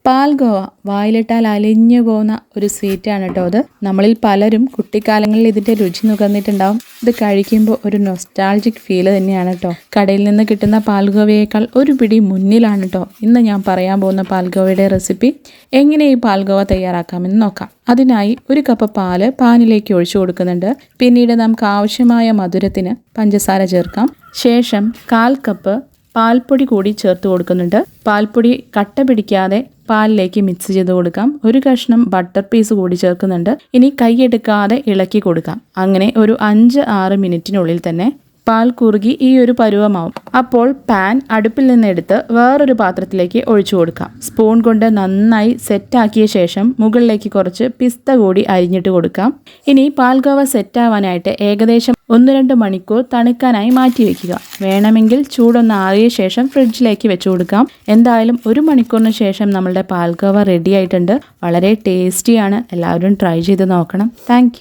പാൽഗോവ വായിലിട്ടാൽ അലിഞ്ഞു പോകുന്ന ഒരു സ്വീറ്റാണ് കേട്ടോ അത്. നമ്മളിൽ പലരും കുട്ടിക്കാലങ്ങളിൽ ഇതിൻ്റെ രുചി നുകർന്നിട്ടുണ്ടാവും. ഇത് കഴിക്കുമ്പോൾ ഒരു നൊസ്റ്റാൾജിക് ഫീല് തന്നെയാണ് കേട്ടോ. കടയിൽ നിന്ന് കിട്ടുന്ന പാൽഗോവയേക്കാൾ ഒരു പിടി മുന്നിലാണ് കേട്ടോ ഇന്ന് ഞാൻ പറയാൻ പോകുന്ന പാൽഗോവയുടെ റെസിപ്പി. എങ്ങനെ ഈ പാൽഗോവ തയ്യാറാക്കാമെന്ന് നോക്കാം. അതിനായി ഒരു കപ്പ് പാല് പാനിലേക്ക് ഒഴിച്ചു കൊടുക്കുന്നുണ്ട്. പിന്നീട് നമുക്ക് ആവശ്യമായ മധുരത്തിന് പഞ്ചസാര ചേർക്കാം. ശേഷം 1/4 കപ്പ് പാൽപ്പൊടി കൂടി ചേർത്ത് കൊടുക്കുന്നുണ്ട്. പാൽപ്പൊടി കട്ട പിടിക്കാതെ പാലിലേക്ക് മിക്സ് ചെയ്ത് കൊടുക്കാം. ഒരു കഷ്ണം ബട്ടർ പീസ് കൂടി ചേർക്കുന്നുണ്ട്. ഇനി കൈയെടുക്കാതെ ഇളക്കി കൊടുക്കാം. അങ്ങനെ ഒരു 5-6 മിനിറ്റിനുള്ളിൽ തന്നെ പാൽ കുറുകി ഈ ഒരു പരുവമാവും. അപ്പോൾ പാൻ അടുപ്പിൽ നിന്നെടുത്ത് വേറൊരു പാത്രത്തിലേക്ക് ഒഴിച്ചു കൊടുക്കാം. സ്പൂൺ കൊണ്ട് നന്നായി സെറ്റാക്കിയ ശേഷം മുകളിലേക്ക് കുറച്ച് പിസ്ത കൂടി അരിഞ്ഞിട്ട് കൊടുക്കാം. ഇനി പാൽഗോവ സെറ്റാവാനായിട്ട് ഏകദേശം 1-2 മണിക്കൂർ തണുക്കാനായി മാറ്റി വയ്ക്കുക. വേണമെങ്കിൽ ചൂടൊന്ന് ആറിയ ശേഷം ഫ്രിഡ്ജിലേക്ക് വെച്ചു കൊടുക്കാം. എന്തായാലും 1 മണിക്കൂറിന് ശേഷം നമ്മളുടെ പാൽഗോവ റെഡി ആയിട്ടുണ്ട്. വളരെ ടേസ്റ്റിയാണ്. എല്ലാവരും ട്രൈ ചെയ്ത് നോക്കണം. താങ്ക്